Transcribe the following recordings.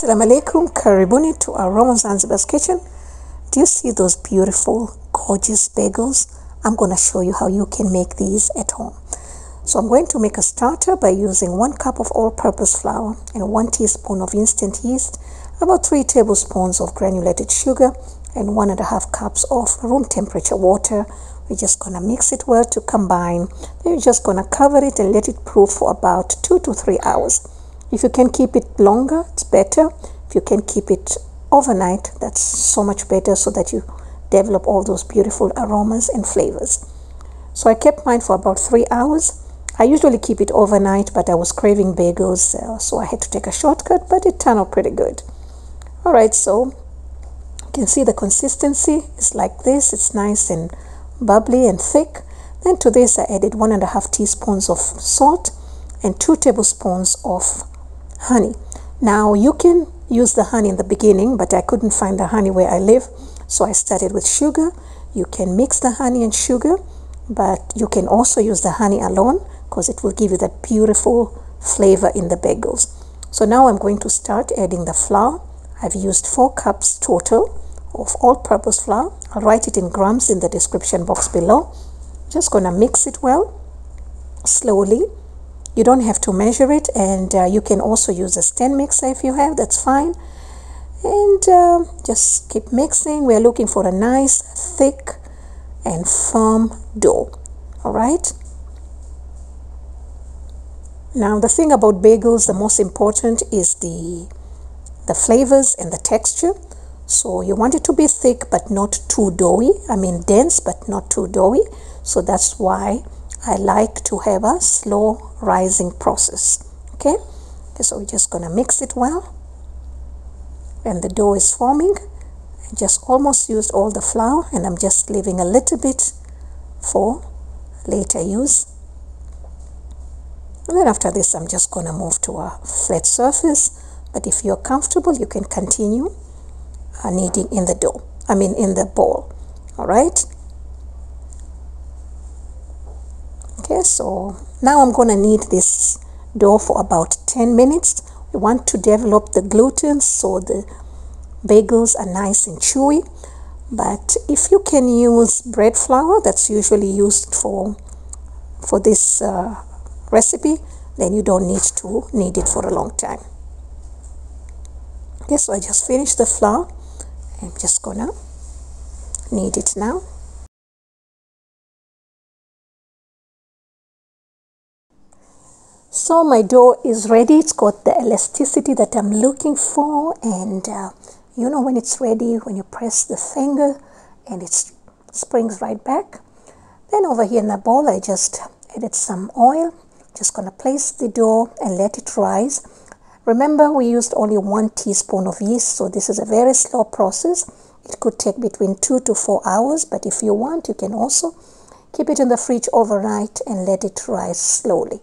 Assalamu alaikum, karibuni to Aroma Zanzibar's kitchen. Do you see those beautiful, gorgeous bagels? I'm going to show you how you can make these at home. So I'm going to make a starter by using 1 cup of all-purpose flour and 1 teaspoon of instant yeast, about 3 tablespoons of granulated sugar, and 1.5 cups of room temperature water. We're just going to mix it well to combine. Then you're just going to cover it and let it proof for about 2 to 3 hours. If you can keep it longer, it's better. If you can keep it overnight, that's so much better, so that you develop all those beautiful aromas and flavors. So I kept mine for about 3 hours. I usually keep it overnight, but I was craving bagels, so I had to take a shortcut, but it turned out pretty good. All right, so you can see the consistency is like this. It's nice and bubbly and thick. Then to this I added 1.5 teaspoons of salt and 2 tablespoons of honey. Now you can use the honey in the beginning, but I couldn't find the honey where I live, so I started with sugar. You can mix the honey and sugar, but you can also use the honey alone because it will give you that beautiful flavor in the bagels. So now I'm going to start adding the flour. I've used 4 cups total of all-purpose flour. I'll write it in grams in the description box below. Just gonna mix it well, slowly. You don't have to measure it, and you can also use a stand mixer if you have, that's fine. And just keep mixing. We're looking for a nice, thick and firm dough. All right. Now the thing about bagels, the most important is the flavors and the texture. So you want it to be thick but not too doughy. I mean dense but not too doughy. So that's why I like to have a slow rising process. Okay, so we're just gonna mix it well. And the dough is forming. I just almost used all the flour, and I'm just leaving a little bit for later use. And then after this, I'm just gonna move to a flat surface. But if you're comfortable, you can continue kneading in the dough. I mean in the bowl. All right. Okay, so now I'm gonna knead this dough for about 10 minutes. We want to develop the gluten so the bagels are nice and chewy. But if you can use bread flour, that's usually used for this recipe, then you don't need to knead it for a long time. Okay, so I just finished the flour. I'm just gonna knead it now. So my dough is ready. It's got the elasticity that I'm looking for, and you know when it's ready, when you press the finger and it springs right back. Then over here in the bowl, I just added some oil. Just gonna place the dough and let it rise. Remember, we used only 1 teaspoon of yeast, so this is a very slow process. It could take between 2 to 4 hours, but if you want, you can also keep it in the fridge overnight and let it rise slowly.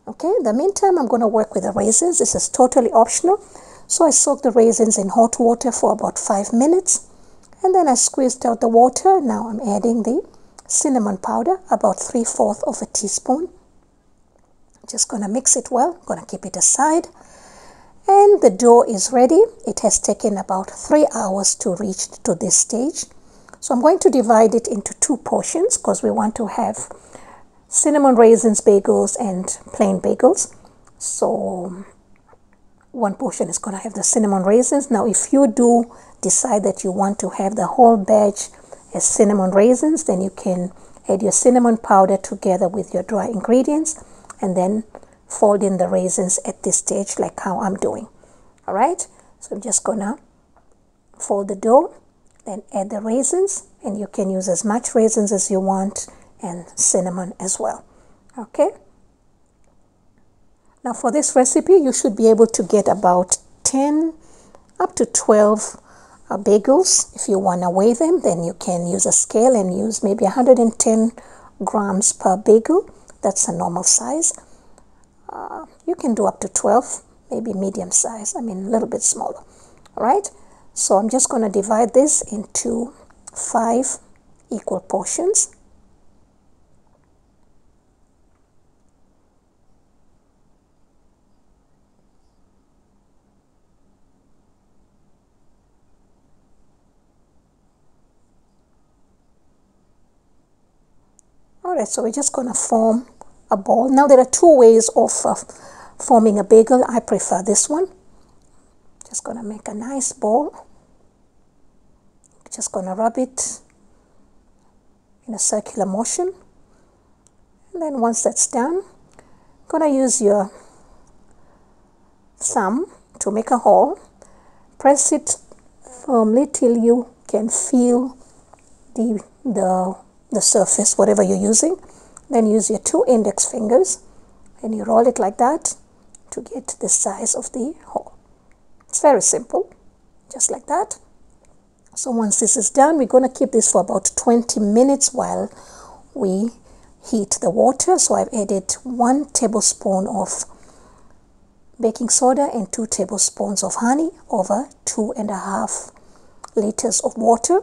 Okay, in the meantime, I'm going to work with the raisins. This is totally optional. So I soaked the raisins in hot water for about 5 minutes. And then I squeezed out the water. Now I'm adding the cinnamon powder, about 3/4 of a teaspoon. Just going to mix it well. Going to keep it aside. And the dough is ready. It has taken about 3 hours to reach to this stage. So I'm going to divide it into 2 portions because we want to have cinnamon raisins bagels and plain bagels. So 1 portion is going to have the cinnamon raisins. Now if you do decide that you want to have the whole batch as cinnamon raisins, then you can add your cinnamon powder together with your dry ingredients and then fold in the raisins at this stage, like how I'm doing. All right, so I'm just gonna fold the dough, then add the raisins, and you can use as much raisins as you want and cinnamon as well. Okay, now for this recipe you should be able to get about 10 up to 12 bagels. If you want to weigh them, then you can use a scale and use maybe 110 grams per bagel. That's a normal size. You can do up to 12, maybe medium size, I mean a little bit smaller. All right, so I'm just going to divide this into 5 equal portions. Alright, so we're just going to form a ball. Now there are two ways of forming a bagel. I prefer this one. Just going to make a nice ball. Just going to rub it in a circular motion. And then once that's done, going to use your thumb to make a hole. Press it firmly till you can feel the surface, whatever you're using. Then use your two index fingers and you roll it like that to get the size of the hole. It's very simple, just like that. So once this is done, we're going to keep this for about 20 minutes while we heat the water. So I've added 1 tablespoon of baking soda and 2 tablespoons of honey over 2.5 liters of water.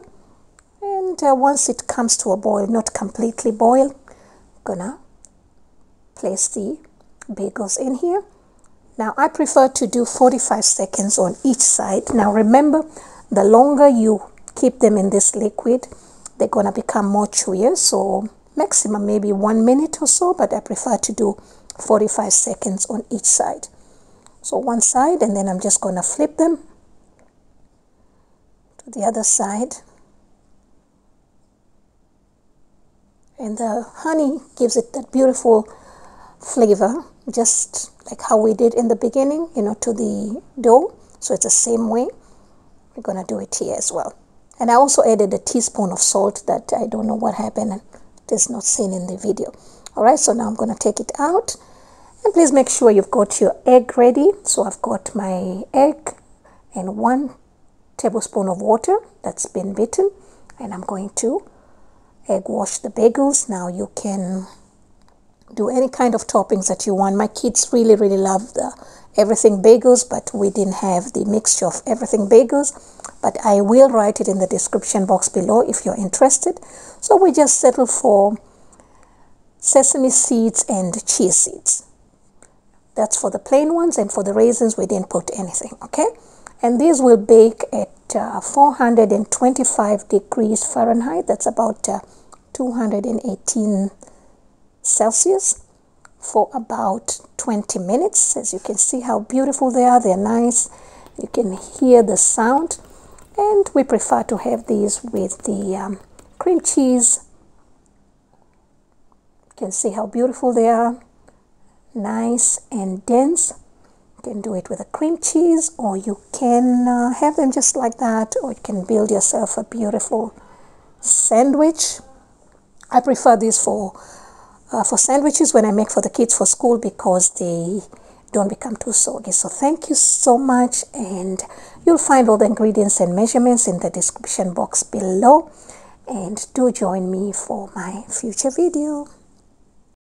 And once it comes to a boil, not completely boil, I'm gonna place the bagels in here. Now I prefer to do 45 seconds on each side. Now remember, the longer you keep them in this liquid, they're gonna become more chewier. So maximum maybe 1 minute or so, but I prefer to do 45 seconds on each side. So one side, and then I'm just gonna flip them to the other side. And the honey gives it that beautiful flavor, just like how we did in the beginning, you know, to the dough. So it's the same way. We're gonna do it here as well. And I also added a teaspoon of salt that I don't know what happened, and it is not seen in the video. All right, so now I'm gonna take it out. And please make sure you've got your egg ready. So I've got my egg and 1 tablespoon of water that's been beaten. And I'm going to egg wash the bagels. Now you can do any kind of toppings that you want. My kids really love the everything bagels, but we didn't have the mixture of everything bagels. But I will write it in the description box below if you're interested. So we just settle for sesame seeds and chia seeds. That's for the plain ones, and for the raisins we didn't put anything, okay? And these will bake at 425 degrees Fahrenheit. That's about 218 Celsius for about 20 minutes. As you can see how beautiful they are. They're nice. You can hear the sound. And we prefer to have these with the cream cheese. You can see how beautiful they are. Nice and dense. You can do it with a cream cheese, or you can have them just like that, or you can build yourself a beautiful sandwich. I prefer these for sandwiches when I make for the kids for school, because they don't become too soggy. So thank you so much, and you'll find all the ingredients and measurements in the description box below, and do join me for my future video.